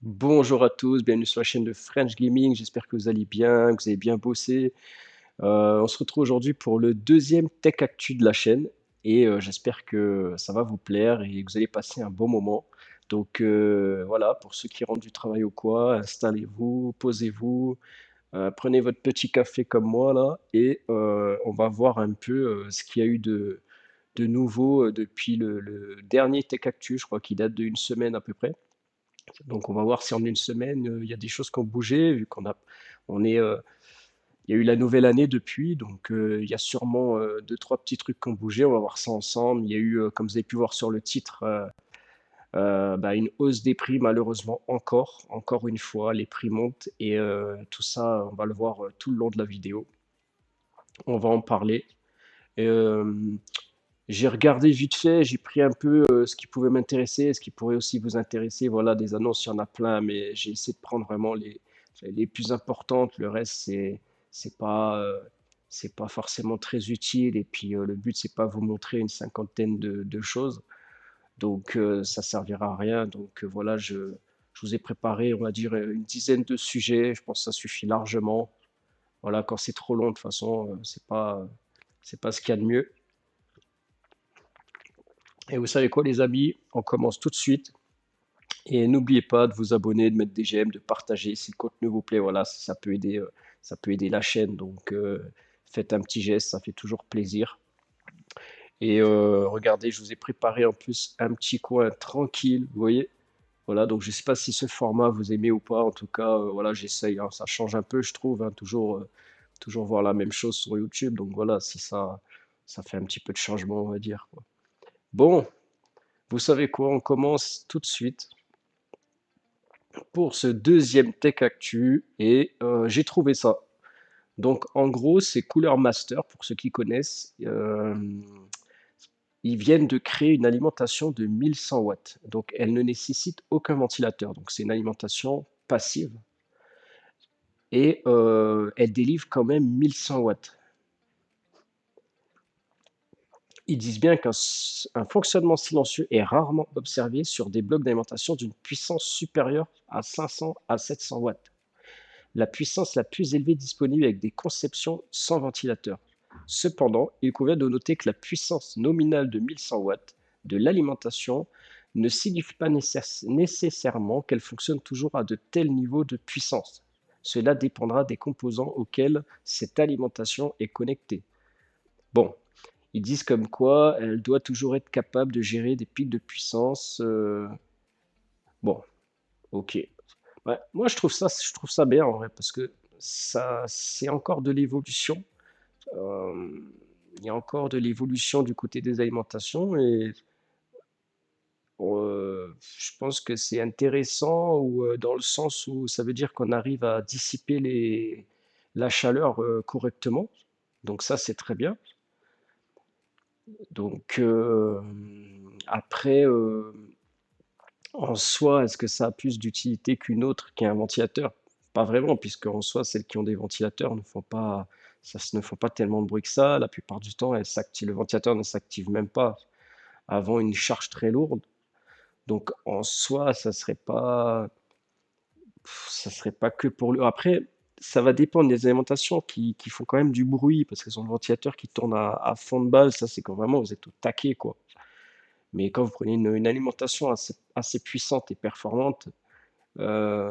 Bonjour à tous, bienvenue sur la chaîne de French Gaming. J'espère que vous allez bien, que vous avez bien bossé. On se retrouve aujourd'hui pour le deuxième Tech Actu de la chaîne et j'espère que ça va vous plaire et que vous allez passer un bon moment. Donc voilà, pour ceux qui rentrent du travail ou quoi, installez-vous, posez-vous, prenez votre petit café comme moi là et on va voir un peu ce qu'il y a eu de nouveau depuis le dernier Tech Actu, je crois qu'il date d'une semaine à peu près. Donc on va voir si en une semaine, il y a des choses qui ont bougé, vu on est, il y a eu la nouvelle année depuis, donc il y a sûrement 2-3 petits trucs qui ont bougé. On va voir ça ensemble. Il y a eu, comme vous avez pu voir sur le titre, bah, une hausse des prix malheureusement encore une fois, les prix montent et tout ça, on va le voir tout le long de la vidéo. On va en parler. Et, j'ai regardé vite fait, j'ai pris un peu ce qui pouvait m'intéresser, ce qui pourrait aussi vous intéresser. Voilà, des annonces, il y en a plein, mais j'ai essayé de prendre vraiment les plus importantes. Le reste, c'est pas, euh, c'est pas forcément très utile. Et puis, le but, c'est pas vous montrer une cinquantaine de choses. Donc, ça servira à rien. Donc, voilà, je vous ai préparé, on va dire, une dizaine de sujets. Je pense que ça suffit largement. Voilà, quand c'est trop long, de toute façon, c'est pas ce qu'il y a de mieux. Et vous savez quoi, les amis? On commence tout de suite. Et n'oubliez pas de vous abonner, de mettre des j'aime, de partager si le contenu vous plaît. Voilà, ça peut aider la chaîne. Donc, faites un petit geste, ça fait toujours plaisir. Et regardez, je vous ai préparé en plus un petit coin tranquille, vous voyez? Voilà, donc je ne sais pas si ce format vous aimez ou pas. En tout cas, voilà, j'essaye, hein. Ça change un peu, je trouve, hein, toujours voir la même chose sur YouTube. Donc voilà, si ça fait un petit peu de changement, on va dire, quoi. Bon, vous savez quoi, on commence tout de suite pour ce deuxième Tech Actu et j'ai trouvé ça. Donc en gros, c'est Cooler Master, pour ceux qui connaissent. Ils viennent de créer une alimentation de 1100 watts. Donc elle ne nécessite aucun ventilateur. Donc c'est une alimentation passive et elle délivre quand même 1100 watts. Ils disent bien qu'un fonctionnement silencieux est rarement observé sur des blocs d'alimentation d'une puissance supérieure à 500 à 700 watts. La puissance la plus élevée disponible avec des conceptions sans ventilateur. Cependant, il convient de noter que la puissance nominale de 1100 watts de l'alimentation ne signifie pas nécessairement qu'elle fonctionne toujours à de tels niveaux de puissance. Cela dépendra des composants auxquels cette alimentation est connectée. Bon, ils disent comme quoi elle doit toujours être capable de gérer des pics de puissance. Bon, ok. Ouais, moi, je trouve ça bien en vrai, parce que ça, c'est encore de l'évolution. Euh, il y a encore de l'évolution du côté des alimentations et je pense que c'est intéressant dans le sens où ça veut dire qu'on arrive à dissiper la chaleur correctement. Donc ça, c'est très bien. Donc après, en soi, est-ce que ça a plus d'utilité qu'une autre qui est un ventilateur? Pas vraiment, puisque en soi, celles qui ont des ventilateurs ne font pas tellement de bruit que ça. La plupart du temps, le ventilateur ne s'active même pas avant une charge très lourde. Donc en soi, ça serait pas que pour le. Après, ça va dépendre des alimentations qui font quand même du bruit, parce qu'elles ont le ventilateur qui tourne à fond de balle. Ça, c'est quand vraiment vous êtes au taquet, quoi. Mais quand vous prenez une alimentation assez puissante et performante, euh,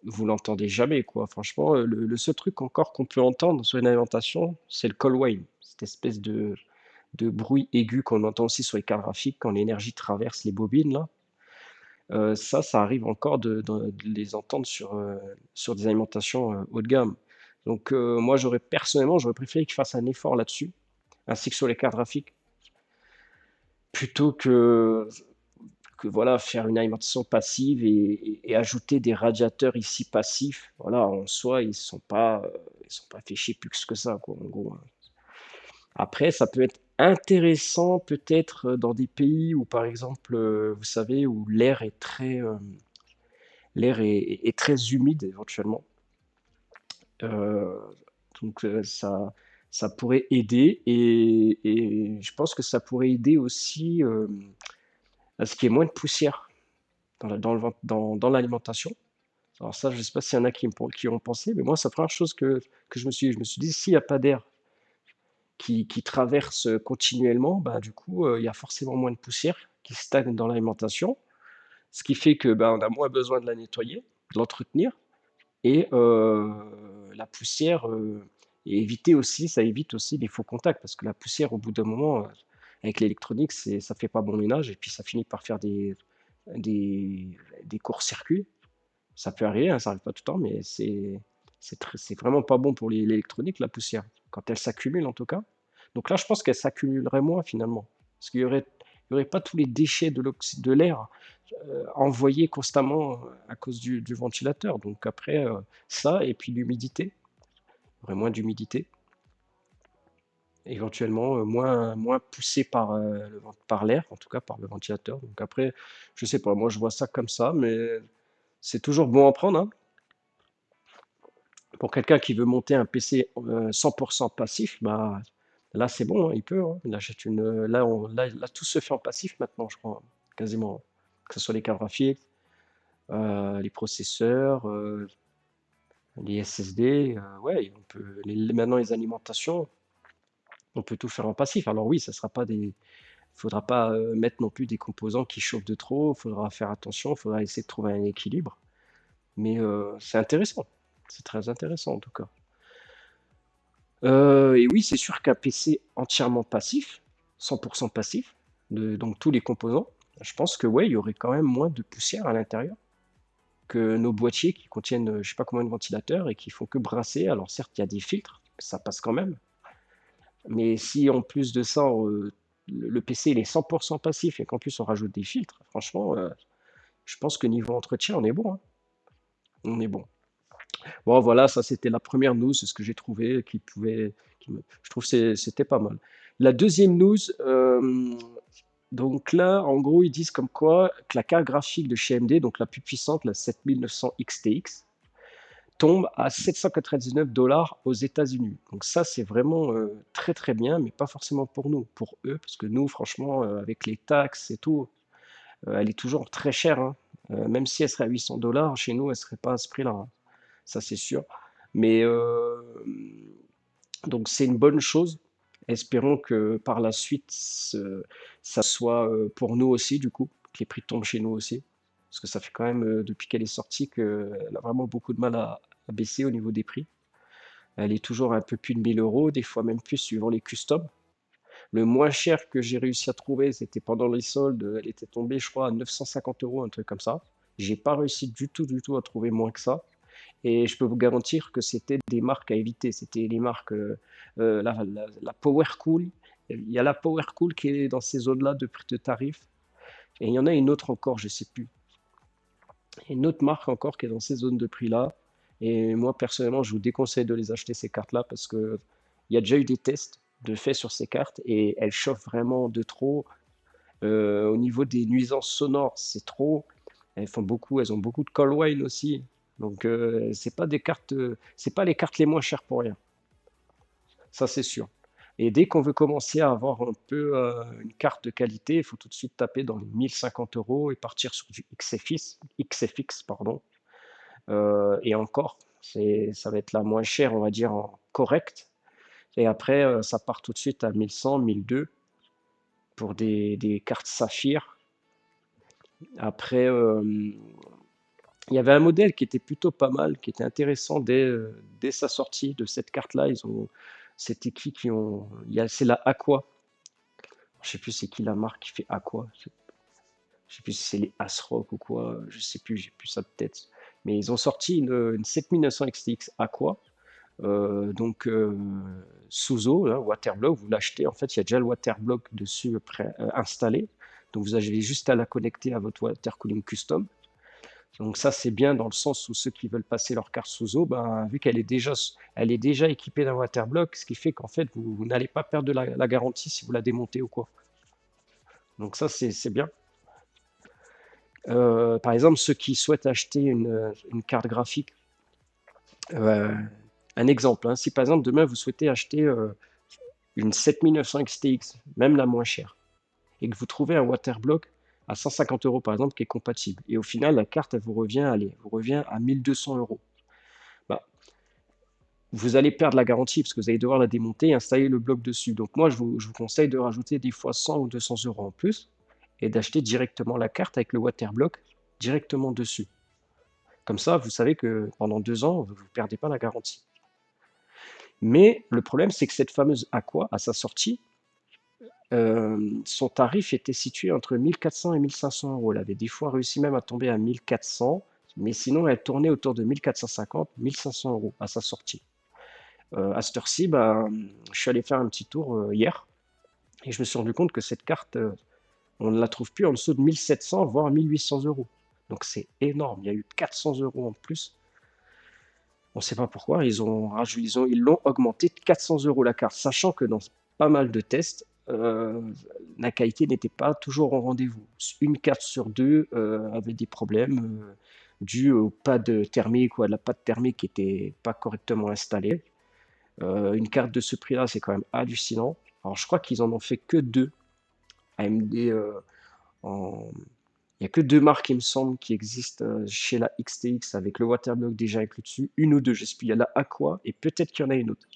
vous l'entendez jamais, quoi. Franchement, le seul truc encore qu'on peut entendre sur une alimentation, c'est le call wave, cette espèce de bruit aigu qu'on entend aussi sur les cartes graphiques quand l'énergie traverse les bobines, là. Ça arrive encore de les entendre sur des alimentations haut de gamme. Donc, moi, personnellement, j'aurais préféré qu'ils fassent un effort là-dessus, ainsi que sur les cartes graphiques, plutôt que voilà, faire une alimentation passive et ajouter des radiateurs ici passifs. Voilà, en soi, ils sont pas fait chier plus que ça, quoi, en gros, hein. Après, ça peut être intéressant peut-être dans des pays où, par exemple, vous savez, où l'air est très humide éventuellement. Euh, donc Ça pourrait aider et je pense que ça pourrait aider aussi, à ce qu'il y ait moins de poussière dans l'alimentation. Alors ça, je sais pas s'il y en a qui ont pensé, mais moi, c'est la première chose que je me suis dit: «S'il y a pas d'air qui traverse, continuellement, bah, du coup, il y a forcément moins de poussière qui stagne dans l'alimentation». Ce qui fait que, bah, on a moins besoin de la nettoyer, de l'entretenir et la poussière, et éviter aussi ça évite aussi les faux contacts parce que la poussière au bout d'un moment, avec l'électronique, ça fait pas bon ménage et puis ça finit par faire des des courts-circuits. Ça peut arriver, hein, ça arrive pas tout le temps, mais c'est vraiment pas bon pour l'électronique, la poussière, quand elle s'accumule en tout cas. Donc là, je pense qu'elle s'accumulerait moins finalement, parce qu'il y aurait pas tous les déchets de l'air, envoyés constamment, à cause du ventilateur. Donc après, ça et puis l'humidité, il y aurait moins d'humidité, éventuellement, moins poussé par l'air, en tout cas par le ventilateur. Donc après, je sais pas, moi je vois ça comme ça, mais c'est toujours bon à prendre, hein. Pour quelqu'un qui veut monter un PC, 100 passif, bah, là, c'est bon, hein, il peut, hein. Il achète là, tout se fait en passif maintenant, je crois, quasiment. Que ce soit les cartes graphiques, les processeurs, les SSD, ouais, on peut maintenant les alimentations, on peut tout faire en passif. Alors oui, ça sera pas des faudra pas, mettre non plus des composants qui chauffent de trop, il faudra faire attention, il faudra essayer de trouver un équilibre. Mais, c'est intéressant, c'est très intéressant en tout cas. Et oui, c'est sûr qu'un PC entièrement passif, 100 passif, donc tous les composants, je pense que ouais, il y aurait quand même moins de poussière à l'intérieur que nos boîtiers qui contiennent, je sais pas combien de ventilateurs et qui font que brasser. Alors certes, il y a des filtres, ça passe quand même, mais si en plus de ça, le PC il est 100 passif et qu'en plus on rajoute des filtres, franchement, je pense que niveau entretien, on est bon, hein, on est bon. Bon voilà, ça c'était la première news, c'est ce que j'ai trouvé je trouve c'était pas mal. La deuxième news, donc là, en gros, ils disent comme quoi que la carte graphique de chez AMD, donc la plus puissante, la 7900 XTX, tombe à 799 $ aux États-Unis. Donc ça, c'est vraiment très très bien, mais pas forcément pour nous, pour eux, parce que nous, franchement, avec les taxes et tout, elle est toujours très chère, hein. Même si elle serait à 800 $, chez nous, elle serait pas à ce prix-là, hein. Ça, c'est sûr. Mais donc c'est une bonne chose. Espérons que par la suite, ça soit pour nous aussi, du coup, que les prix tombent chez nous aussi. Parce que ça fait quand même, depuis qu'elle est sortie, qu'elle a vraiment beaucoup de mal à baisser au niveau des prix. Elle est toujours un peu plus de 1 000 €, des fois même plus, suivant les customs. Le moins cher que j'ai réussi à trouver, c'était pendant les soldes. Elle était tombée, je crois, à 950 €, un truc comme ça. J'ai pas réussi du tout à trouver moins que ça. Et je peux vous garantir que c'était des marques à éviter. C'était les marques, la Powercool. Il y a la Powercool qui est dans ces zones-là de tarifs. Et il y en a une autre encore, je ne sais plus. Il y a une autre marque encore qui est dans ces zones de prix-là. Et moi, personnellement, je vous déconseille de les acheter, ces cartes-là, parce que il y a déjà eu des tests de fait sur ces cartes et elles chauffent vraiment de trop. Au niveau des nuisances sonores, c'est trop. Elles ont beaucoup de call wine aussi. Donc, c'est pas les cartes les moins chères pour rien. Ça, c'est sûr. Et dès qu'on veut commencer à avoir un peu une carte de qualité, il faut tout de suite taper dans les 1 050 € et partir sur du XFX, pardon. Et encore, ça va être la moins chère, on va dire, en correct. Et après, ça part tout de suite à 1100, 1200 pour des cartes saphir. Après, il y avait un modèle qui était plutôt pas mal, qui était intéressant dès sa sortie de cette carte-là. C'était qui ont, c'est la Aqua. Je sais plus c'est qui la marque qui fait Aqua. Je sais plus si c'est les ASRock ou quoi. Je sais plus, j'ai plus ça de tête. Mais ils ont sorti une 7900 XTX Aqua. Donc sous eau, hein, Waterblock, vous l'achetez. En fait, il y a déjà le Waterblock dessus installé. Donc vous avez juste à la connecter à votre water cooling custom. Donc ça, c'est bien dans le sens où ceux qui veulent passer leur carte sous eau, ben, vu elle est déjà équipée d'un waterblock, ce qui fait qu'en fait, vous n'allez pas perdre de la garantie si vous la démontez ou quoi. Donc ça, c'est bien. Par exemple, ceux qui souhaitent acheter une carte graphique, euh, Un exemple, hein, si par exemple demain vous souhaitez acheter une 7900 XTX, même la moins chère, et que vous trouvez un waterblock à 150 euros par exemple qui est compatible, et au final la carte elle vous revient, allez, vous revient à 1200 euros. Bah, vous allez perdre la garantie parce que vous allez devoir la démonter et installer le bloc dessus. Donc moi je vous conseille de rajouter des fois 100 ou 200 euros en plus et d'acheter directement la carte avec le waterblock directement dessus. Comme ça, vous savez que pendant 2 ans, vous ne perdez pas la garantie. Mais le problème, c'est que cette fameuse Aqua, à sa sortie, son tarif était situé entre 1400 et 1500 euros. Elle avait des fois réussi même à tomber à 1400, mais sinon elle tournait autour de 1450, 1500 euros à sa sortie. À cette heure-ci, ben, je suis allé faire un petit tour hier et je me suis rendu compte que cette carte, on ne la trouve plus en dessous de 1700, voire 1800 euros. Donc c'est énorme, il y a eu 400 euros en plus. On ne sait pas pourquoi, ils l'ont augmenté de 400 euros la carte, sachant que dans pas mal de tests, la qualité n'était pas toujours au rendez-vous. Une carte sur deux avait des problèmes dus au pad thermique ou à la pâte thermique qui n'était pas correctement installée. Une carte de ce prix-là, c'est quand même hallucinant. Alors, je crois qu'ils en ont fait que deux. AMD, en... il n'y a que deux marques, il me semble, qui existent chez la XTX avec le waterblock déjà inclus dessus. Une ou deux, je sais plus. Il y a la Aqua et peut-être qu'il y en a une autre.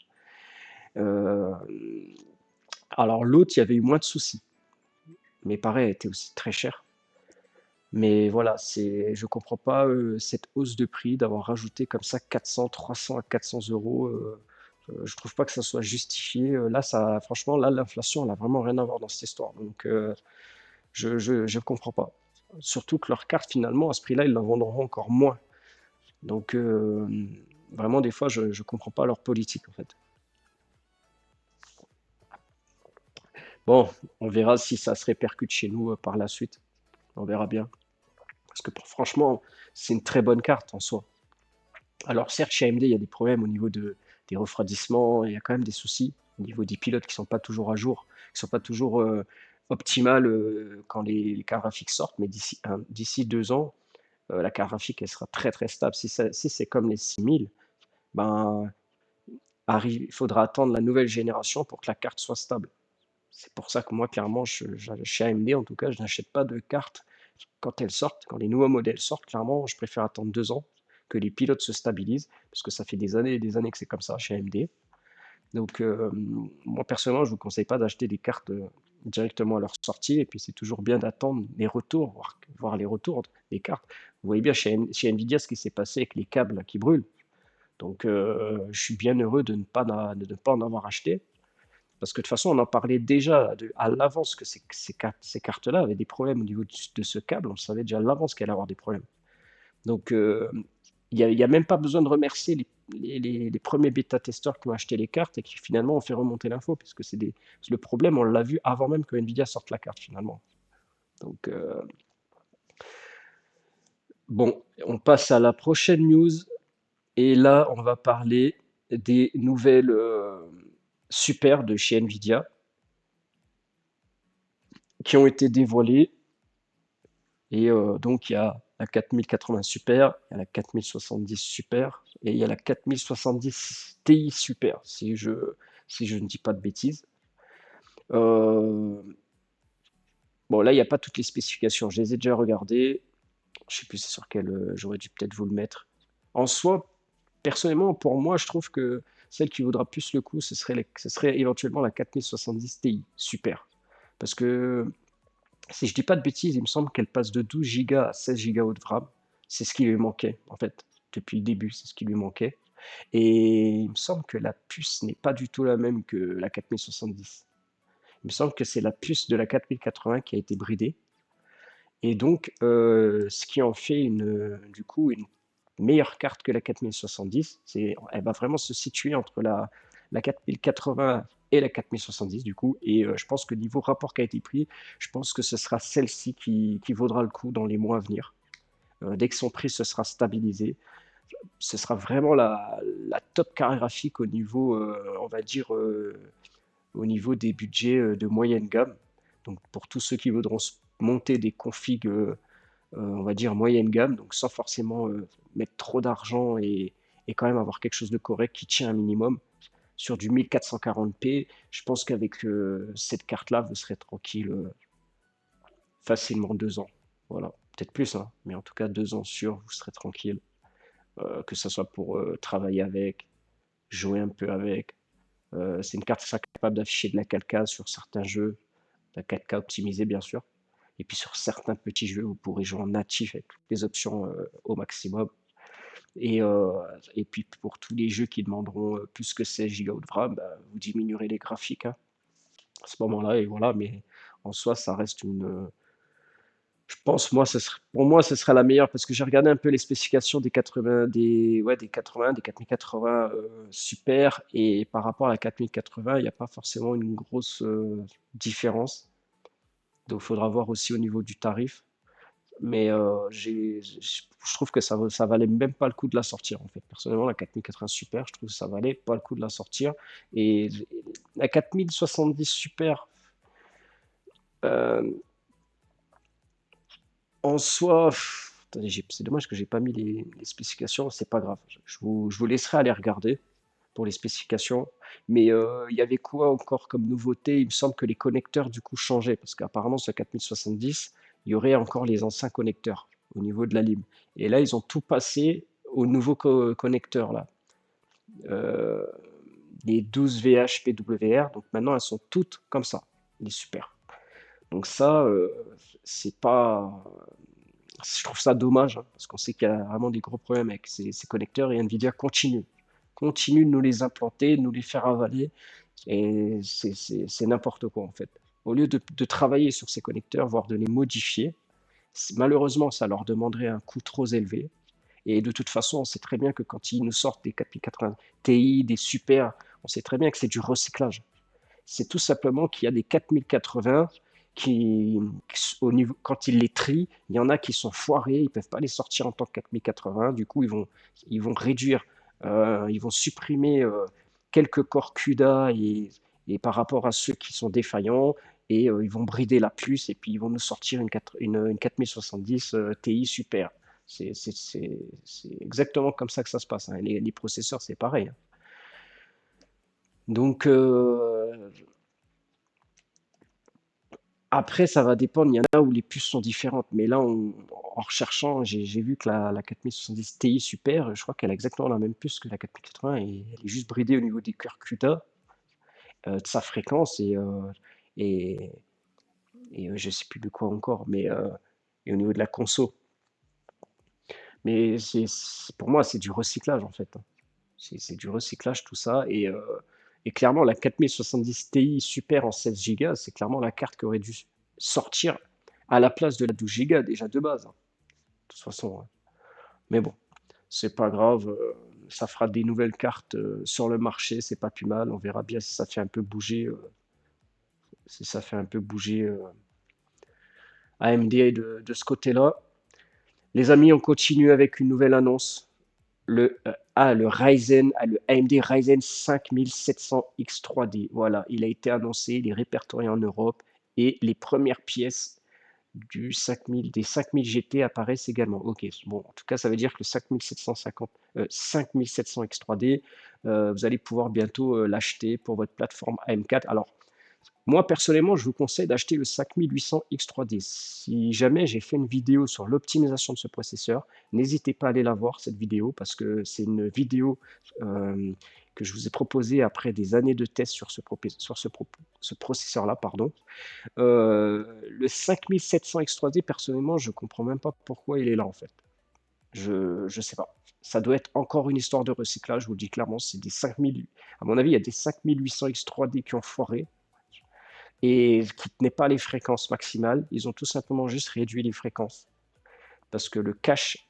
Euh, Alors, l'autre, il y avait eu moins de soucis. Mais pareil, elle était aussi très chère. Mais voilà, je comprends pas cette hausse de prix d'avoir rajouté comme ça 400, 300 à 400 euros. Je trouve pas que ça soit justifié. Là, franchement, là, l'inflation, elle a vraiment rien à voir dans cette histoire. Donc, je comprends pas. Surtout que leurs cartes, finalement, à ce prix-là, ils la vendront encore moins. Donc, vraiment, des fois, je comprends pas leur politique, en fait. Bon, on verra si ça se répercute chez nous par la suite. On verra bien. Parce que franchement, c'est une très bonne carte en soi. Alors certes, chez AMD, il y a des problèmes au niveau des refroidissements, il y a quand même des soucis au niveau des pilotes qui ne sont pas toujours à jour, qui ne sont pas toujours optimales quand les cartes graphiques sortent, mais d'ici 2 ans, la carte graphique, elle sera très très stable. Si c'est comme les 6000, ben, il faudra attendre la nouvelle génération pour que la carte soit stable. C'est pour ça que moi, clairement, chez AMD, en tout cas, je n'achète pas de carte quand elles sortent, quand les nouveaux modèles sortent. Clairement, je préfère attendre 2 ans que les pilotes se stabilisent, parce que ça fait des années et des années que c'est comme ça chez AMD. Donc, moi, personnellement, je ne vous conseille pas d'acheter des cartes directement à leur sortie, et puis c'est toujours bien d'attendre les retours, voir les retours des cartes. Vous voyez bien chez Nvidia ce qui s'est passé avec les câbles qui brûlent. Donc, je suis bien heureux de ne pas en avoir acheté. Parce que de toute façon, on en parlait déjà à l'avance que ces cartes-là avaient des problèmes au niveau de ce câble. On savait déjà à l'avance qu'elle allait avoir des problèmes. Donc, il y a même pas besoin de remercier les premiers bêta-testeurs qui ont acheté les cartes et qui finalement ont fait remonter l'info, puisque le problème, on l'a vu avant même que Nvidia sorte la carte finalement. Donc, bon, on passe à la prochaine news. Et là, on va parler des nouvelles super de chez Nvidia qui ont été dévoilées. Et donc, il y a la 4080 Super, il y a la 4070 Super, et il y a la 4070 Ti Super, si je ne dis pas de bêtises. Euh, bon, là, il n'y a pas toutes les spécifications, je les ai déjà regardées. Je ne sais plus c'est sur quelle, j'aurais dû peut-être vous le mettre. En soi, personnellement, pour moi, je trouve que celle qui vaudra plus le coup, ce serait éventuellement la 4070 Ti Super. Parce que si je dis pas de bêtises, il me semble qu'elle passe de 12 Go à 16 Go de RAM. C'est ce qui lui manquait, en fait. Depuis le début, c'est ce qui lui manquait. Et il me semble que la puce n'est pas du tout la même que la 4070. Il me semble que c'est la puce de la 4080 qui a été bridée. Et donc, ce qui en fait du coup une meilleure carte que la 4070, elle va vraiment se situer entre la 4080 et la 4070 du coup. Et je pense que niveau rapport qualité-prix, je pense que ce sera celle-ci qui vaudra le coup dans les mois à venir. Dès que son prix se sera stabilisé, ce sera vraiment la top carte graphique au niveau, on va dire, au niveau des budgets de moyenne gamme. Donc pour tous ceux qui voudront monter des configs, on va dire moyenne gamme, donc sans forcément mettre trop d'argent et et quand même avoir quelque chose de correct qui tient un minimum. Sur du 1440p, je pense qu'avec cette carte-là, vous serez tranquille facilement 2 ans. Voilà, peut-être plus, hein, mais en tout cas 2 ans sûr, vous serez tranquille. Que ce soit pour travailler avec, jouer un peu avec. C'est une carte qui sera capable d'afficher de la 4K sur certains jeux, la 4K optimisée bien sûr. Et puis sur certains petits jeux, vous pourrez jouer en natif avec toutes les options au maximum. Et, euh, et puis pour tous les jeux qui demanderont plus que 16 Go de RAM, bah, vous diminuerez les graphiques hein, à ce moment-là. Et voilà, mais en soi, ça reste une. Je pense, moi, pour moi, ce serait la meilleure parce que j'ai regardé un peu les spécifications des 80, des 80, des 4080 super. Et par rapport à la 4080, il n'y a pas forcément une grosse différence. Donc, il faudra voir aussi au niveau du tarif. Mais je trouve que ça valait même pas le coup de la sortir en fait. Personnellement, la 4080 Super, je trouve que ça valait pas le coup de la sortir. Et la 4070 Super, euh, en soi, attendez, c'est dommage que j'ai pas mis les spécifications, c'est pas grave. Je vous laisserai aller regarder pour les spécifications. Mais il y avait quoi encore comme nouveauté? Il me semble que les connecteurs du coup changeaient parce qu'apparemment sur 4070, il y aurait encore les anciens connecteurs au niveau de la lime. Et là, ils ont tout passé aux nouveaux connecteurs là. Euh, les 12 VH PWR, donc maintenant elles sont toutes comme ça, les super. Donc ça, c'est pas, je trouve ça dommage hein, parce qu'on sait qu'il y a vraiment des gros problèmes avec ces connecteurs et Nvidia continue de nous les implanter, de nous les faire avaler et c'est n'importe quoi en fait. Au lieu de travailler sur ces connecteurs, voire de les modifier, malheureusement ça leur demanderait un coût trop élevé. Et de toute façon, on sait très bien que quand ils nous sortent des 4080 Ti, des super, on sait très bien que c'est du recyclage. C'est tout simplement qu'il y a des 4080 qui, au niveau, quand ils les trient, il y en a qui sont foirés, ils ne peuvent pas les sortir en tant que 4080. Du coup, ils vont réduire, ils vont supprimer quelques corps CUDA et par rapport à ceux qui sont défaillants, et ils vont brider la puce et puis ils vont nous sortir une 4070 Ti super. C'est exactement comme ça que ça se passe. Hein. Les processeurs, c'est pareil. Hein. Donc, après, ça va dépendre. Il y en a où les puces sont différentes. Mais là, en recherchant, j'ai vu que la 4070 Ti Super, je crois qu'elle a exactement la même puce que la 4080 et elle est juste bridée au niveau des cœurs CUDA, de sa fréquence et, et je sais plus de quoi encore, mais et au niveau de la conso. Mais pour moi, c'est du recyclage en fait. Hein. C'est du recyclage tout ça. Et clairement, la 4070 Ti Super en 16 Go, c'est clairement la carte qui aurait dû sortir à la place de la 12 Go déjà de base. Hein, de toute façon. Hein. Mais bon, c'est pas grave. Ça fera des nouvelles cartes sur le marché, c'est pas plus mal. On verra bien si ça fait un peu bouger, si ça fait un peu bouger AMD de ce côté-là. Les amis, on continue avec une nouvelle annonce. Le Ryzen, le AMD Ryzen 5700 X3D. Voilà, il a été annoncé, il est répertorié en Europe et les premières pièces des 5000 GT apparaissent également. Ok, bon, en tout cas, ça veut dire que le 5700 X3D, vous allez pouvoir bientôt l'acheter pour votre plateforme AM4. Alors, moi, personnellement, je vous conseille d'acheter le 5800 X3D. Si jamais j'ai fait une vidéo sur l'optimisation de ce processeur, n'hésitez pas à aller la voir, cette vidéo, parce que c'est une vidéo euh, que je vous ai proposée après des années de tests sur ce processeur-là. Pardon. Le 5700 X3D, personnellement, je ne comprends même pas pourquoi il est là, en fait. Je ne sais pas. Ça doit être encore une histoire de recyclage, je vous le dis clairement. C'est des 5000, à mon avis, il y a des 5800 X3D qui ont foiré et qui ne tenaient pas les fréquences maximales. Ils ont tout simplement juste réduit les fréquences. Parce que le cache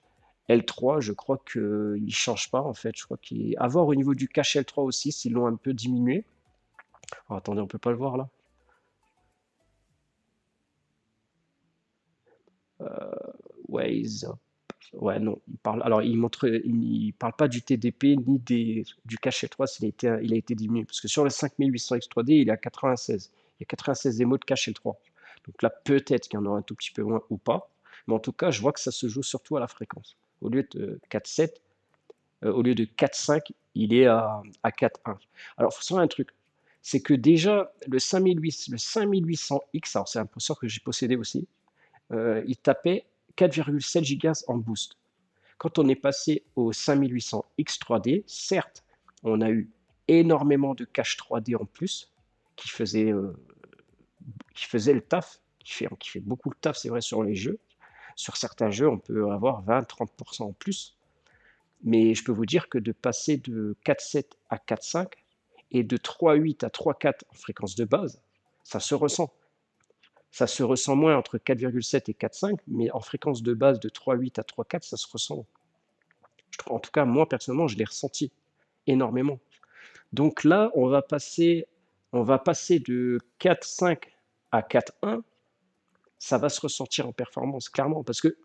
L3, je crois qu'il ne change pas en fait. Je crois qu'il avoir au niveau du cache L3 aussi, s'ils l'ont un peu diminué. Oh, attendez, on peut pas le voir là. Waze. Ouais, non. Alors, il parle pas du TDP ni du cache L3 il a été diminué. Parce que sur le 5800 X3D, il est à 96. Il y a 96 émaux de cache L3. Donc là, peut-être qu'il y en aura un tout petit peu moins ou pas. Mais en tout cas, je vois que ça se joue surtout à la fréquence. Au lieu de 4,7, au lieu de 4,5, il est à 4,1. Alors, il faut savoir un truc, c'est que déjà, le 5800X, alors c'est un processeur que j'ai possédé aussi, il tapait 4,7 gigas en boost. Quand on est passé au 5800X3D, certes, on a eu énormément de cache 3D en plus qui faisait, le taf, qui fait beaucoup le taf, c'est vrai, sur les jeux. Sur certains jeux, on peut avoir 20-30% en plus. Mais je peux vous dire que de passer de 4,7 à 4,5 et de 3,8 à 3,4 en fréquence de base, ça se ressent. Ça se ressent moins entre 4,7 et 4,5, mais en fréquence de base de 3,8 à 3,4, ça se ressent. En tout cas, moi, personnellement, je l'ai ressenti énormément. Donc là, on va passer de 4,5 à 4,1. Ça va se ressentir en performance, clairement. Parce que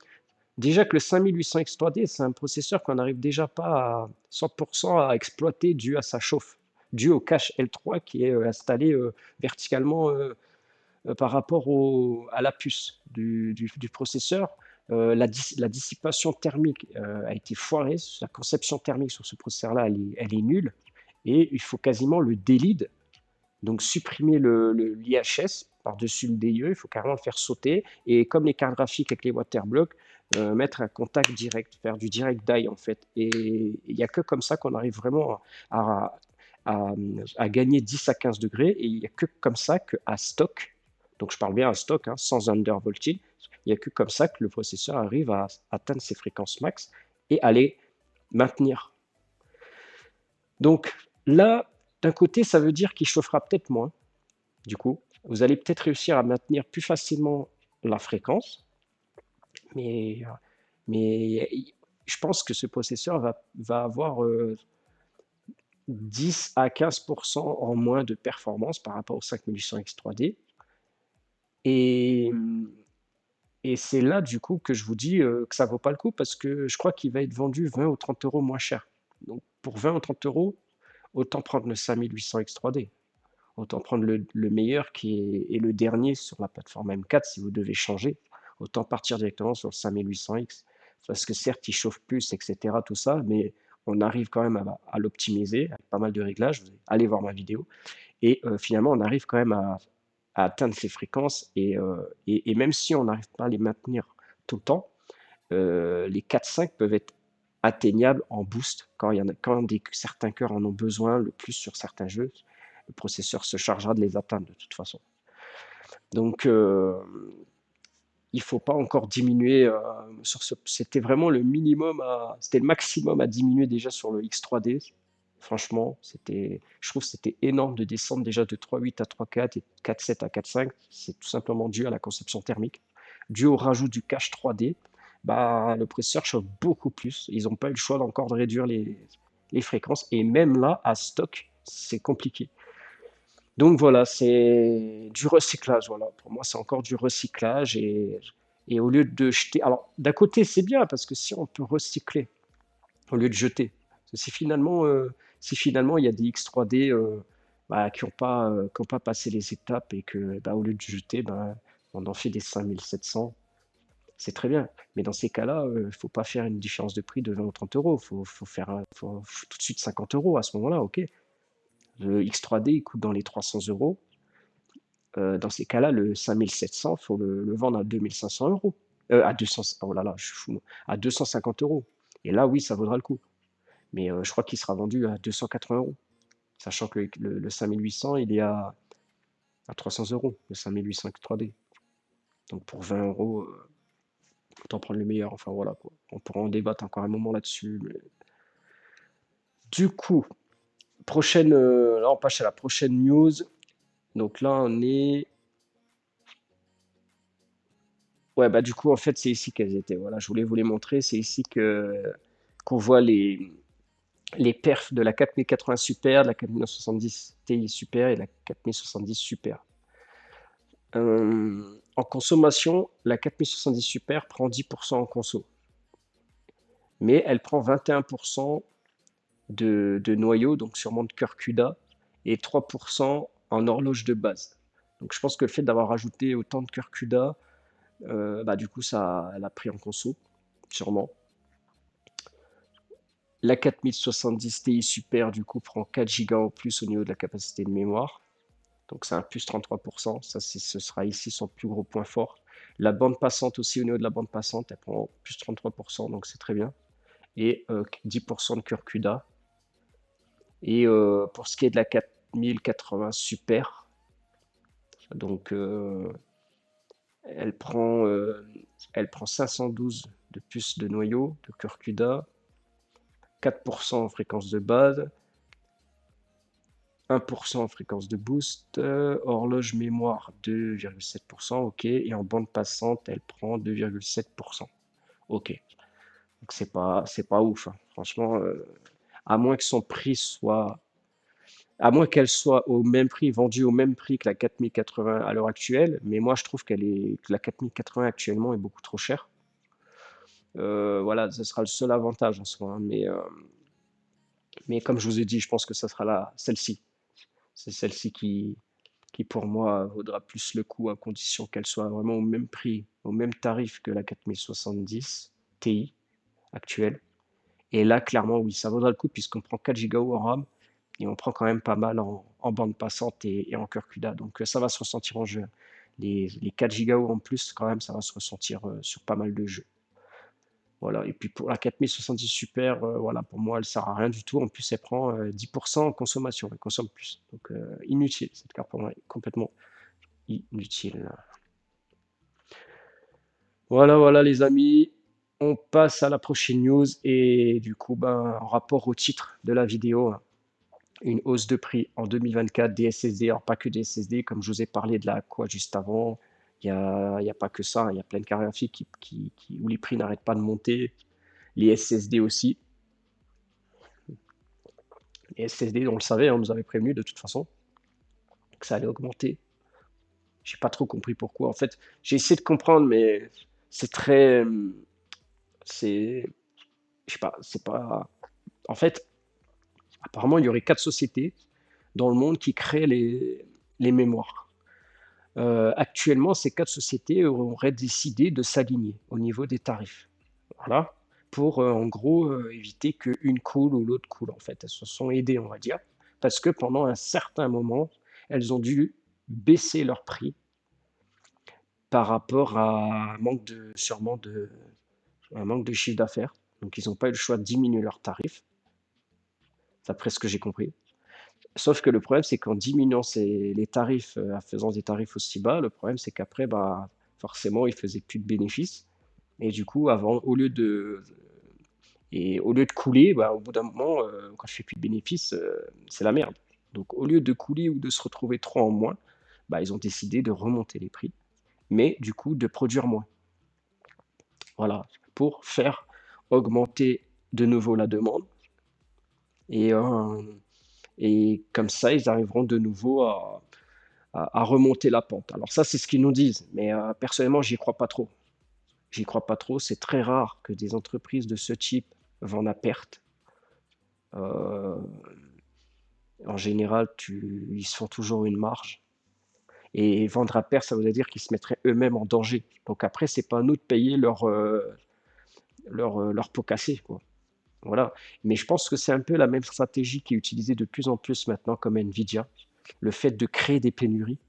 déjà que le 5800X3D, c'est un processeur qu'on n'arrive déjà pas à 100% à exploiter dû à sa chauffe, dû au cache L3 qui est installé verticalement par rapport à la puce du processeur. La dissipation thermique a été foirée. La conception thermique sur ce processeur-là, elle est nulle. Et il faut quasiment le délide, donc supprimer l'IHS par-dessus le DIE, il faut carrément le faire sauter. Et comme les cartes graphiques avec les waterblocks, mettre un contact direct, faire du direct die en fait. Et il n'y a que comme ça qu'on arrive vraiment à gagner 10 à 15 degrés. Et il n'y a que comme ça qu'à stock, donc je parle bien à stock, hein, sans undervolting, il n'y a que comme ça que le processeur arrive à atteindre ses fréquences max et à les maintenir. Donc là, d'un côté, ça veut dire qu'il chauffera peut-être moins. Du coup, vous allez peut-être réussir à maintenir plus facilement la fréquence, mais, mais je pense que ce processeur va avoir 10 à 15% en moins de performance par rapport au 5800X3D. Et, et c'est là, du coup, que je vous dis que ça vaut pas le coup parce que je crois qu'il va être vendu 20 ou 30 euros moins cher. Donc, pour 20 ou 30 euros, autant prendre le 5800X3D. Autant prendre le meilleur est le dernier sur la plateforme M4 si vous devez changer. Autant partir directement sur le 5800X. Parce que certes, il chauffe plus, etc. Tout ça, mais on arrive quand même à l'optimiser avec pas mal de réglages. Allez voir ma vidéo. Et finalement, on arrive quand même à atteindre ces fréquences. Et même si on n'arrive pas à les maintenir tout le temps, les 4-5 peuvent être atteignables en boost quand certains cœurs en ont besoin, le plus sur certains jeux. Le processeur se chargera de les atteindre de toute façon. Donc, il ne faut pas encore diminuer c'était vraiment le minimum, c'était le maximum à diminuer déjà sur le X3D. Franchement, je trouve que c'était énorme de descendre déjà de 3.8 à 3.4 et 4.7 à 4.5. C'est tout simplement dû à la conception thermique, dû au rajout du cache 3D. Bah, le processeur chauffe beaucoup plus. Ils n'ont pas eu le choix encore de réduire les fréquences. Et même là, à stock, c'est compliqué. Donc voilà, c'est du recyclage. Voilà. Pour moi, c'est encore du recyclage. Et au lieu de jeter. Alors, d'un côté, c'est bien parce que si on peut recycler au lieu de jeter, si finalement il y a des X3D bah, qui n'ont pas passé les étapes et que au lieu de jeter, on en fait des 5700, c'est très bien. Mais dans ces cas-là, il ne faut pas faire une différence de prix de 20 ou 30 euros. Faut tout de suite 50 euros à ce moment-là, ok. Le X3D, il coûte dans les 300 euros. Dans ces cas-là, le 5700, il faut le vendre à 2500 euros. À 200, oh là là, je suis fou, à 250 euros. Et là, oui, ça vaudra le coup. Mais je crois qu'il sera vendu à 280 euros. Sachant que le 5800, il est à 300 euros, le 5800 3D. Donc pour 20 euros, autant prendre le meilleur. Enfin voilà, quoi. On pourra en débattre encore un moment là-dessus. Mais... Du coup, là on passe à la prochaine news. Donc là on est... Ouais, bah du coup en fait c'est ici qu'elles étaient. Voilà, je voulais vous les montrer. C'est ici qu'on voit les perfs de la 4080 Super, de la 4070 Ti Super et de la 4070 Super. En consommation, la 4070 Super prend 10% en conso, mais elle prend 21% de noyau, donc sûrement de cœur CUDA, et 3% en horloge de base. Donc je pense que le fait d'avoir rajouté autant de cœur CUDA, du coup, ça, elle a pris en conso, sûrement. La 4070 Ti Super, du coup, prend 4 Go en plus au niveau de la capacité de mémoire. Donc, c'est un plus 33%. Ça, ce sera ici son plus gros point fort. La bande passante aussi, au niveau de la bande passante, elle prend plus 33%. Donc, c'est très bien. Et 10% de cœur CUDA. Et pour ce qui est de la 4080 Super, donc elle prend, euh, elle prend 512 de plus de noyau, de cœur CUDA, 4% en fréquence de base, 1% en fréquence de boost, horloge mémoire 2,7%, ok, et en bande passante, elle prend 2,7%, ok. Donc c'est pas ouf, hein. Franchement, à moins que son prix soit, à moins qu'elle soit au même prix, vendue au même prix que la 4080 à l'heure actuelle, mais moi je trouve que la 4080 actuellement est beaucoup trop chère. Voilà, ce sera le seul avantage en soi, hein, mais comme je vous ai dit, je pense que ça sera celle-ci. C'est celle-ci qui pour moi vaudra plus le coup à condition qu'elle soit vraiment au même prix, au même tarif que la 4070 Ti actuelle. Et là, clairement, oui, ça vaudra le coup puisqu'on prend 4 Go en RAM et on prend quand même pas mal en bande passante et en cœur CUDA. Donc ça va se ressentir en jeu. Les 4 Go en plus, quand même, ça va se ressentir sur pas mal de jeux. Voilà. Et puis pour la 4070 Super, voilà, pour moi, elle sert à rien du tout. En plus, elle prend 10% en consommation. Elle consomme plus. Donc inutile. Cette carte pour moi est complètement inutile. Voilà, voilà les amis, on passe à la prochaine news et du coup, ben, en rapport au titre de la vidéo, hein, une hausse de prix en 2024 des SSD, alors pas que des SSD, comme je vous ai parlé de la quoi juste avant, il y a pas que ça, il y a plein de cartes graphiques où les prix n'arrêtent pas de monter, les SSD aussi, les SSD on le savait, on nous avait prévenu de toute façon que ça allait augmenter, j'ai pas trop compris pourquoi, en fait j'ai essayé de comprendre mais c'est très, c'est, je sais pas, c'est pas, en fait apparemment, il y aurait 4 sociétés dans le monde qui créent les mémoires. Actuellement, ces 4 sociétés auraient décidé de s'aligner au niveau des tarifs. Voilà. Pour en gros éviter qu'une coule ou l'autre coule. En fait, elles se sont aidées, on va dire, parce que pendant un certain moment, elles ont dû baisser leur prix par rapport à un manque de, sûrement un manque de chiffre d'affaires. Donc, ils n'ont pas eu le choix de diminuer leurs tarifs, d'après ce que j'ai compris. Sauf que le problème, c'est qu'en diminuant les tarifs, en faisant des tarifs aussi bas, le problème, c'est qu'après, bah, forcément, ils faisaient plus de bénéfices. Et du coup, avant, au lieu de couler, bah, au bout d'un moment, quand je fais plus de bénéfices, c'est la merde. Donc, au lieu de couler ou de se retrouver trop en moins, bah, ils ont décidé de remonter les prix, mais du coup, de produire moins. Voilà, pour faire augmenter de nouveau la demande. Et, euh, et comme ça, ils arriveront de nouveau à remonter la pente. Alors ça, c'est ce qu'ils nous disent, mais personnellement, j'y crois pas trop. J'y crois pas trop. C'est très rare que des entreprises de ce type vendent à perte. Euh, En général, ils se font toujours une marge. Et vendre à perte, ça veut dire qu'ils se mettraient eux-mêmes en danger. Donc après, c'est pas à nous de payer leur pot cassé, quoi. Voilà. Mais je pense que c'est un peu la même stratégie qui est utilisée de plus en plus maintenant comme Nvidia. Le fait de créer des pénuries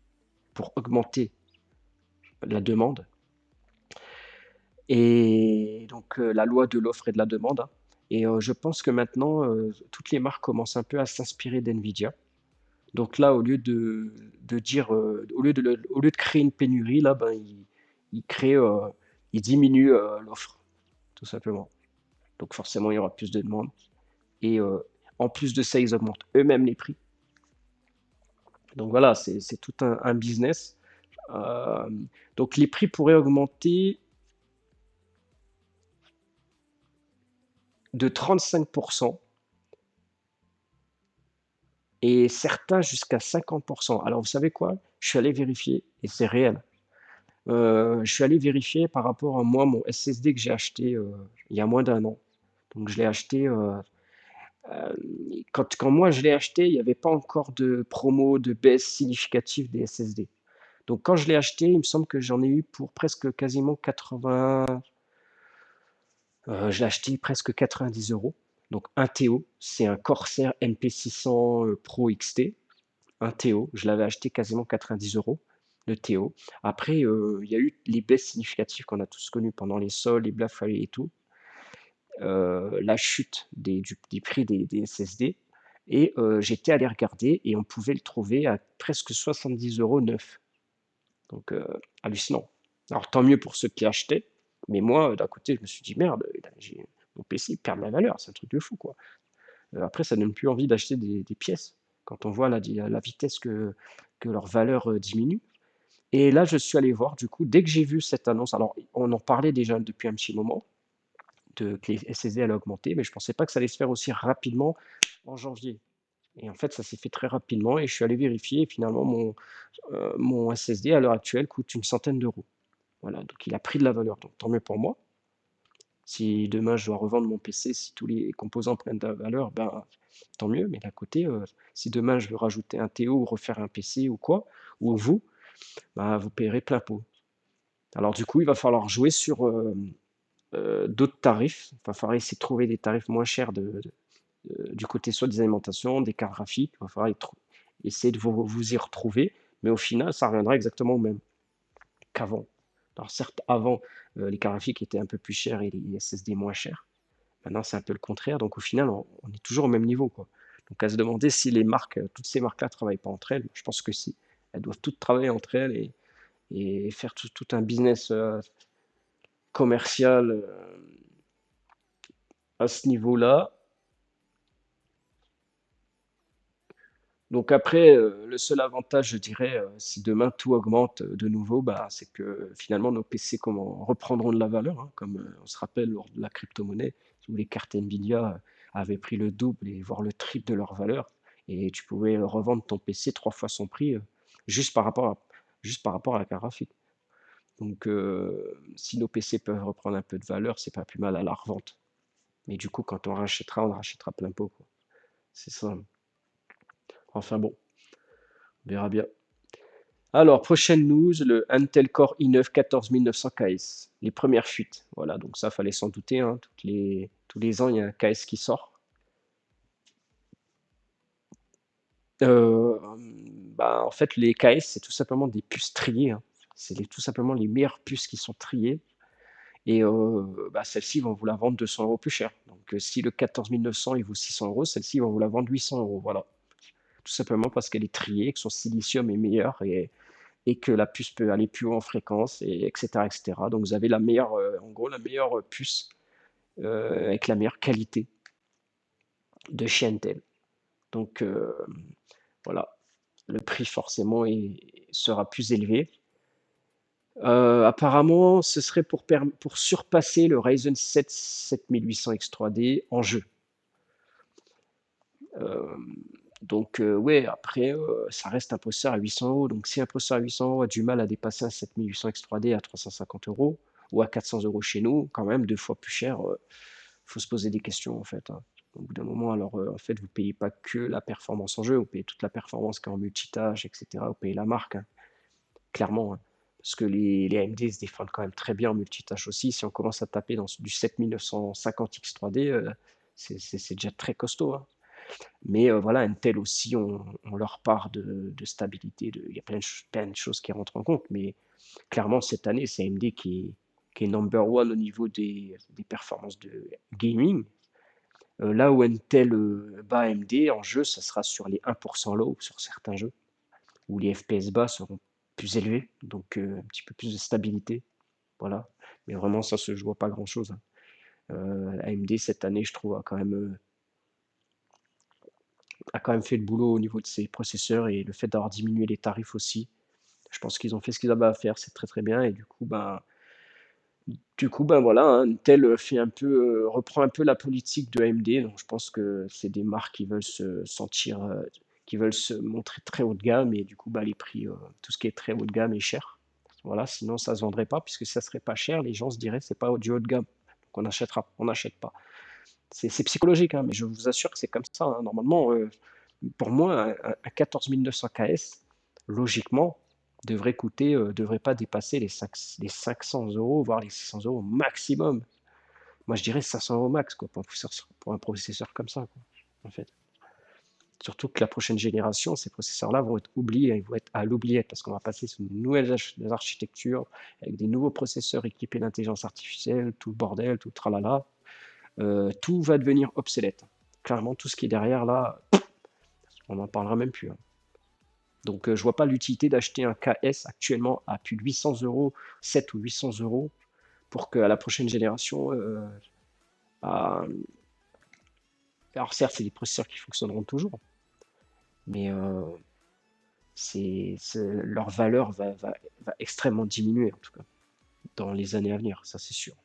pour augmenter la demande. Et donc la loi de l'offre et de la demande, hein. Et je pense que maintenant, toutes les marques commencent un peu à s'inspirer d'NVIDIA. Donc là, au lieu de dire, au lieu de créer une pénurie, là, ben, ils créent, ils diminuent l'offre, tout simplement. Donc forcément, il y aura plus de demandes. Et en plus de ça, ils augmentent eux-mêmes les prix. Donc voilà, c'est tout un business. Euh, donc les prix pourraient augmenter de 35% et certains jusqu'à 50%. Alors, vous savez quoi? Je suis allé vérifier et c'est réel. Je suis allé vérifier par rapport à moi, mon SSD que j'ai acheté il y a moins d'un an. Donc, je l'ai acheté. Euh, quand moi je l'ai acheté, il n'y avait pas encore de promo, de baisse significative des SSD. Donc, quand je l'ai acheté, il me semble que j'en ai eu pour presque quasiment 80. Je l'ai acheté presque 90 euros. Donc un TO, c'est un Corsair MP600 Pro XT, un TO. Je l'avais acheté quasiment 90 euros, le TO. Après, il y a eu les baisses significatives qu'on a tous connues pendant les soldes, les Black Friday et tout. La chute des prix des SSD. Et j'étais allé regarder et on pouvait le trouver à presque 70 euros neuf. Donc, hallucinant. Alors, tant mieux pour ceux qui achetaient, mais moi, d'un côté, je me suis dit, merde, mon PC perd de la valeur, c'est un truc de fou, quoi. Après, ça donne plus envie d'acheter des pièces quand on voit la vitesse que leur valeur diminue. Et là, je suis allé voir, du coup, dès que j'ai vu cette annonce, alors on en parlait déjà depuis un petit moment, que les SSD allaient augmenter, mais je ne pensais pas que ça allait se faire aussi rapidement en janvier. Et en fait, ça s'est fait très rapidement et je suis allé vérifier et finalement, mon SSD à l'heure actuelle coûte une centaine d'euros. Voilà, donc il a pris de la valeur, donc tant mieux pour moi. Si demain je dois revendre mon PC, si tous les composants prennent de la valeur, ben, tant mieux. Mais d'un côté, si demain je veux rajouter un TO ou refaire un PC ou quoi, ou vous, ben, vous payerez plein pot. Alors du coup, il va falloir jouer sur d'autres tarifs. Il va falloir essayer de trouver des tarifs moins chers du côté soit des alimentations, des cartes graphiques. Il va falloir essayer de vous y retrouver. Mais au final, ça reviendra exactement au même qu'avant. Alors certes, avant, les cartes graphiques étaient un peu plus chers et les SSD moins chers. Maintenant, c'est un peu le contraire. Donc, au final, on est toujours au même niveau, quoi. Donc, à se demander si les marques, toutes ces marques-là, ne travaillent pas entre elles. Je pense que si. Elles doivent toutes travailler entre elles et faire tout un business commercial à ce niveau-là. Donc après, le seul avantage, je dirais, si demain tout augmente de nouveau, bah, c'est que finalement nos PC reprendront de la valeur, hein, comme on se rappelle lors de la crypto-monnaie, où les cartes Nvidia avaient pris le double et voire le triple de leur valeur, et tu pouvais revendre ton PC 3 fois son prix juste par rapport juste par rapport à la carte graphique. Donc si nos PC peuvent reprendre un peu de valeur, c'est pas plus mal à la revente. Mais du coup, quand on rachètera plein pot, quoi. C'est ça. Enfin bon, on verra bien. Alors, prochaine news, le Intel Core i9 14900KS. Les premières fuites. Voilà, donc ça, fallait s'en douter, hein. Tous les ans, il y a un KS qui sort. Euh, Bah, en fait, les KS, c'est tout simplement des puces triées, hein. C'est tout simplement les meilleures puces qui sont triées. Et bah, celles-ci vont vous la vendre 200 euros plus cher. Donc, si le 14900 il vaut 600 euros, celle-ci vont vous la vendre 800 euros. Voilà. Tout simplement parce qu'elle est triée, que son silicium est meilleur et que la puce peut aller plus haut en fréquence, et etc., etc. Donc vous avez la meilleure, en gros, la meilleure puce avec la meilleure qualité de chez Intel. Donc voilà, le prix forcément sera plus élevé. Apparemment, ce serait pour surpasser le Ryzen 7 7800 X3D en jeu. Euh, donc, ouais, après, ça reste un processeur à 800 euros. Donc, si un processeur à 800 euros a du mal à dépasser un 7800 X3D à 350 euros ou à 400 euros chez nous, quand même, 2 fois plus cher, faut se poser des questions, en fait, hein. Au bout d'un moment, alors, en fait, vous payez pas que la performance en jeu, vous payez toute la performance qui est en multitâche, etc. Vous payez la marque, hein, clairement, hein. Parce que les AMD se défendent quand même très bien en multitâche aussi. Si on commence à taper dans du 7950 X3D, c'est déjà très costaud, hein. Mais voilà, Intel aussi ont leur part de stabilité. Il y a plein de choses qui rentrent en compte. Mais clairement, cette année, c'est AMD qui est number one au niveau des performances de gaming. Là où Intel bat AMD en jeu, ça sera sur les 1% low, sur certains jeux, où les FPS bas seront plus élevés, donc un petit peu plus de stabilité. Voilà. Mais vraiment, ça se joue à pas grand-chose, hein. AMD, cette année, je trouve, a quand même fait le boulot au niveau de ses processeurs et le fait d'avoir diminué les tarifs aussi. Je pense qu'ils ont fait ce qu'ils avaient à faire, c'est très très bien. Et du coup, ben voilà, hein, Intel fait reprend un peu la politique de AMD. Donc je pense que c'est des marques qui veulent se sentir, qui veulent se montrer très haut de gamme. Et du coup, bah, les prix, tout ce qui est très haut de gamme est cher. Voilà, sinon ça se vendrait pas, puisque si ça serait pas cher, les gens se diraient c'est pas du haut de gamme. Donc on n'achète pas. C'est psychologique, hein, mais je vous assure que c'est comme ça, hein. Normalement, pour moi, un 14900 KS, logiquement, devrait pas dépasser les 500 euros, voire les 600 euros maximum. Moi, je dirais 500 € max, quoi, pour un processeur comme ça, quoi, en fait. Surtout que la prochaine génération, ces processeurs-là vont être oubliés, ils vont être à l'oubliette parce qu'on va passer sur de nouvelles architectures avec des nouveaux processeurs équipés d'intelligence artificielle, tout le bordel, tout le tralala. Tout va devenir obsolète. Clairement, tout ce qui est derrière là, on n'en parlera même plus, hein. Donc, je vois pas l'utilité d'acheter un KS actuellement à plus de 800 €, 7 ou 800 € pour qu'à la prochaine génération, à- alors certes, c'est des processeurs qui fonctionneront toujours, mais leur valeur va extrêmement diminuer, en tout cas, dans les années à venir, ça c'est sûr.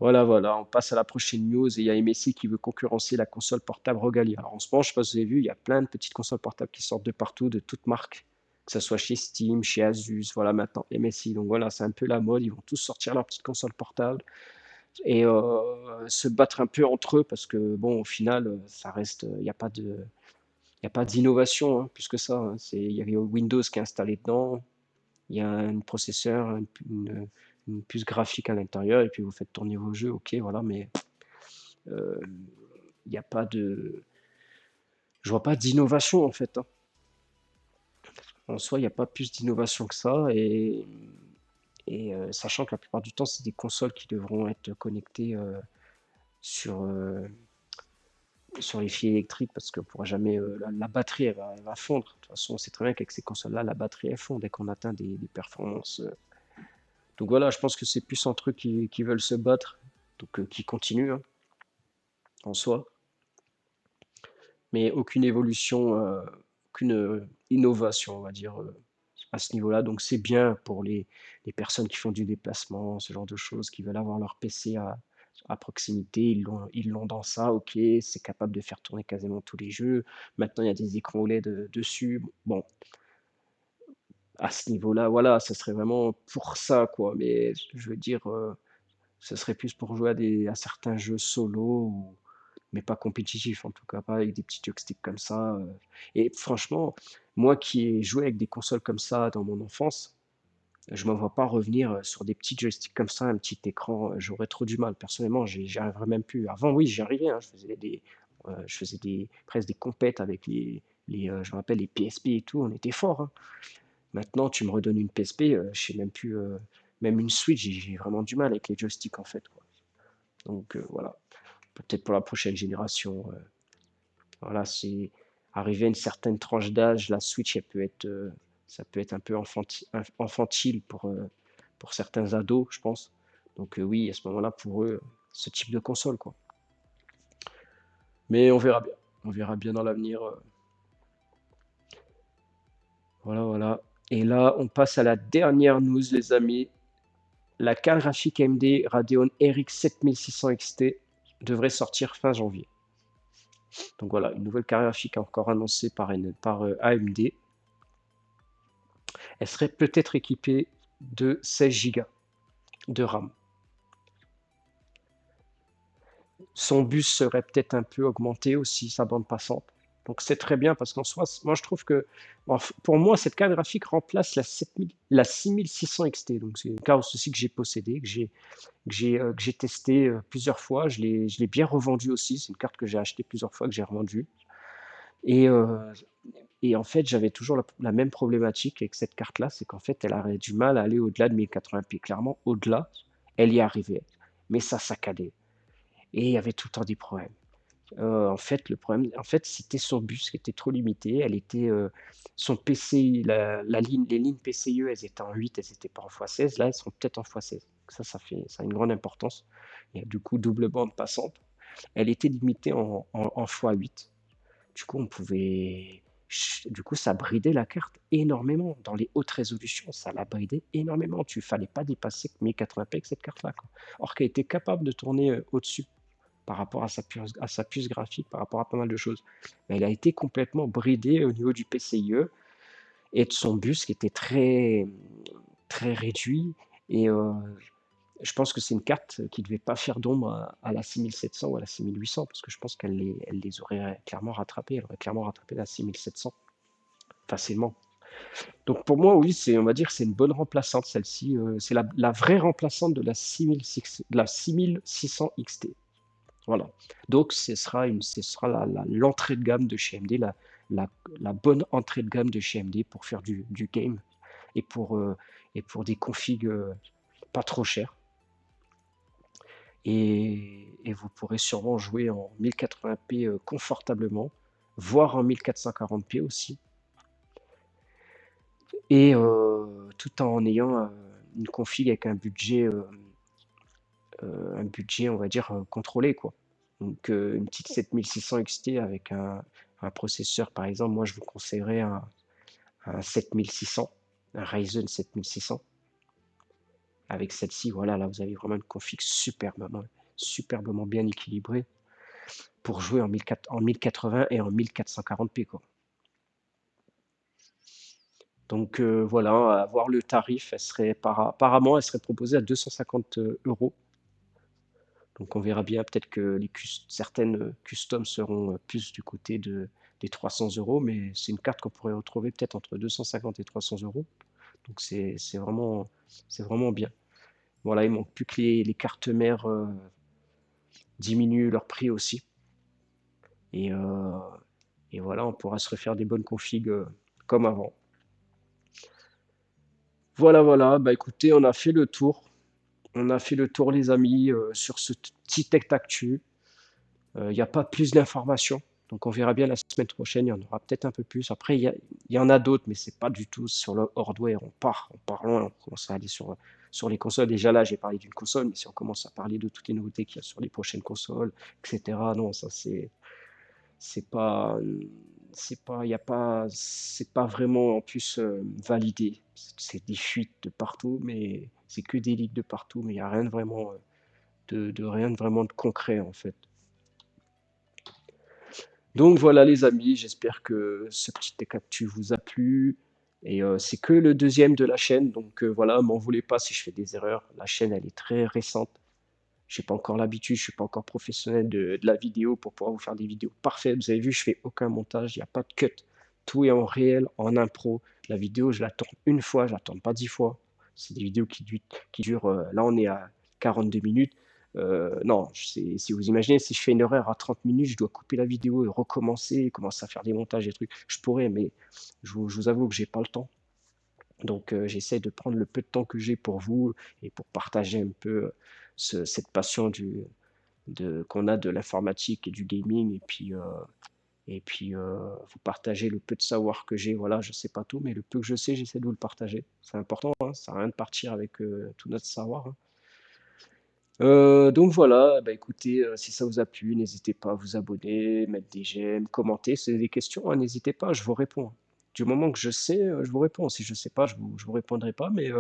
Voilà, voilà, on passe à la prochaine news et il y a MSI qui veut concurrencer la console portable Rogalia. Alors en ce moment, je ne sais pas si vous avez vu, il y a plein de petites consoles portables qui sortent de partout, de toutes marques, que ce soit chez Steam, chez Asus, voilà maintenant MSI. Donc voilà, c'est un peu la mode, ils vont tous sortir leur petite console portable et se battre un peu entre eux parce que bon, au final, ça reste, il y a pas d'innovation, hein, plus que ça, hein. Il y a Windows qui est installé dedans, il y a un processeur, une puce graphique à l'intérieur, et puis vous faites tourner vos jeux, ok, voilà, mais euh, il n'y a pas de. Je vois pas d'innovation en fait, hein. En soi, il n'y a pas plus d'innovation que ça, et sachant que la plupart du temps, c'est des consoles qui devront être connectées sur, sur les fils électriques parce qu'on pourra jamais. La batterie, elle va fondre. De toute façon, on sait très bien qu'avec ces consoles-là, la batterie, elle fond dès qu'on atteint des performances. Donc voilà, je pense que c'est plus entre eux qui veulent se battre, donc qui continuent, hein, en soi, mais aucune évolution, aucune innovation, on va dire, à ce niveau-là. Donc c'est bien pour les personnes qui font du déplacement, ce genre de choses, qui veulent avoir leur PC à proximité, ils l'ont dans ça, ok, c'est capable de faire tourner quasiment tous les jeux. Maintenant, il y a des écrans OLED dessus. Bon, à ce niveau-là, voilà, ça serait vraiment pour ça, quoi. Mais je veux dire, ce serait plus pour jouer à certains jeux solo, mais pas compétitifs, en tout cas, pas avec des petits joysticks comme ça. Et franchement, moi qui ai joué avec des consoles comme ça dans mon enfance, je ne me vois pas revenir sur des petits joysticks comme ça, un petit écran. J'aurais trop du mal. Personnellement, j'y arriverais même plus. Avant, oui, j'y arrivais, hein, je faisais presque des compètes avec je me rappelle, les PSP et tout, on était forts, hein. Maintenant, tu me redonnes une PSP, je sais même plus, même une Switch, j'ai vraiment du mal avec les joysticks en fait, quoi. Donc voilà, peut-être pour la prochaine génération, voilà, c'est arrivé à une certaine tranche d'âge, la Switch, ça peut être un peu infantile pour certains ados, je pense. Donc oui, à ce moment-là, pour eux, ce type de console, quoi. Mais on verra bien dans l'avenir. Voilà, voilà. Et là, on passe à la dernière news, les amis. La carte graphique AMD Radeon RX 7600 XT devrait sortir fin janvier. Donc voilà, une nouvelle carte graphique encore annoncée par AMD. Elle serait peut-être équipée de 16 Go de RAM. Son bus serait peut-être un peu augmenté aussi, sa bande passante. Donc c'est très bien parce qu'en soi, moi je trouve que pour moi, cette carte graphique remplace la 6600 XT. Donc c'est une carte aussi que j'ai possédée, que j'ai testé plusieurs fois. Je l'ai bien revendue aussi. C'est une carte que j'ai achetée plusieurs fois, que j'ai revendue. Et, euh, et en fait, j'avais toujours la même problématique avec cette carte-là, c'est qu'en fait, elle avait du mal à aller au-delà de 1080p. Clairement, au-delà, elle y arrivait, mais ça saccadait. Et il y avait tout le temps des problèmes. En fait, le problème, en fait, c'était son bus qui était trop limité. Son PC, les lignes PCIe, elles étaient en 8, elles n'étaient pas en x16. Là, elles sont peut-être en x16. Ça a une grande importance. Il y a du coup double bande passante. Elle était limitée en x8. Du coup, du coup, ça bridait la carte énormément. Dans les hautes résolutions, ça la bridait énormément. Tu fallait pas dépasser 1080p avec cette carte-là, quoi. Or qu'elle était capable de tourner au-dessus par rapport à sa puce graphique, par rapport à pas mal de choses. Mais elle a été complètement bridée au niveau du PCIe et de son bus qui était très, très réduit. Et je pense que c'est une carte qui ne devait pas faire d'ombre à la 6700 ou à la 6800 parce que je pense elle les aurait clairement rattrapés. Elle aurait clairement rattrapé la 6700 facilement. Donc pour moi, oui, on va dire, c'est une bonne remplaçante celle-ci. C'est la vraie remplaçante de la 6600 XT. Voilà. Donc ce sera l'entrée de gamme de chez AMD, la, la bonne entrée de gamme de chez AMD pour faire du game et et pour des configs pas trop chers. Et vous pourrez sûrement jouer en 1080p confortablement, voire en 1440p aussi, et tout en ayant une config avec un budget, on va dire, contrôlé, quoi. Donc une petite 7600 XT avec un processeur, par exemple, moi je vous conseillerais un 7600, un Ryzen 7600. Avec celle-ci, voilà, là vous avez vraiment une config superbement bien équilibrée pour jouer en 1080 et en 1440p, quoi. Donc voilà, à voir le tarif, apparemment elle serait proposée à 250 euros. Donc on verra bien, peut-être que certaines customs seront plus du côté des 300 euros, mais c'est une carte qu'on pourrait retrouver peut-être entre 250 et 300 euros. Donc c'est vraiment bien. Voilà, il manque plus que les cartes mères diminuent leur prix aussi. Et, euh, et voilà, on pourra se refaire des bonnes configs comme avant. Voilà, bah écoutez, on a fait le tour. On a fait le tour, les amis, sur ce petit Tech Actu. Il n'y a pas plus d'informations. Donc on verra bien la semaine prochaine, il y en aura peut-être un peu plus. Après, il y en a d'autres, mais c'est pas du tout sur le hardware. On part loin, on commence à aller sur les consoles. Déjà là, j'ai parlé d'une console, mais si on commence à parler de toutes les nouveautés qu'il y a sur les prochaines consoles, etc., non, ça c'est pas, il y a pas, c'est pas vraiment en plus validé. C'est des fuites de partout, mais c'est que des leaks de partout, mais il n'y a rien de vraiment rien de vraiment de concret en fait. Donc voilà les amis, j'espère que ce petit Tech Actu vous a plu. Et c'est que le deuxième de la chaîne, donc voilà, m'en voulez pas si je fais des erreurs. La chaîne, elle est très récente. Je n'ai pas encore l'habitude, je ne suis pas encore professionnel de la vidéo pour pouvoir vous faire des vidéos parfaites. Vous avez vu, je fais aucun montage, il n'y a pas de cut. Tout est en réel, en impro. La vidéo, je la tourne une fois, je la tourne pas 10 fois. C'est des vidéos qui durent, là on est à 42 minutes. Non, si vous imaginez, si je fais une erreur à 30 minutes, je dois couper la vidéo et recommencer, commencer à faire des montages et trucs. Je pourrais, mais je vous avoue que j'ai pas le temps. Donc j'essaie de prendre le peu de temps que j'ai pour vous et pour partager un peu cette passion qu'on a de l'informatique et du gaming. Et puis vous partager le peu de savoir que j'ai. Voilà, je sais pas tout, mais le peu que je sais, j'essaie de vous le partager. C'est important, hein, ça sert à rien de partir avec tout notre savoir, hein. Donc voilà, bah écoutez, si ça vous a plu, n'hésitez pas à vous abonner, mettre des j'aime, commenter. C'est des questions, hein, n'hésitez pas, je vous réponds. Du moment que je sais, je vous réponds. Si je sais pas, je vous répondrai pas, mais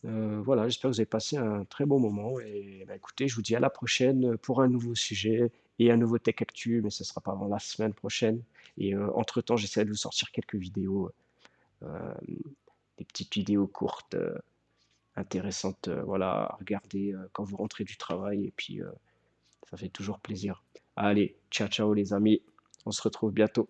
voilà, j'espère que vous avez passé un très bon moment et bah, écoutez, je vous dis à la prochaine pour un nouveau sujet et un nouveau Tech Actu, mais ce sera pas avant la semaine prochaine. Et entre-temps, j'essaie de vous sortir quelques vidéos, euh, des petites vidéos courtes, intéressantes, voilà, à regarder quand vous rentrez du travail. Et puis, ça fait toujours plaisir. Allez, ciao, ciao les amis. On se retrouve bientôt.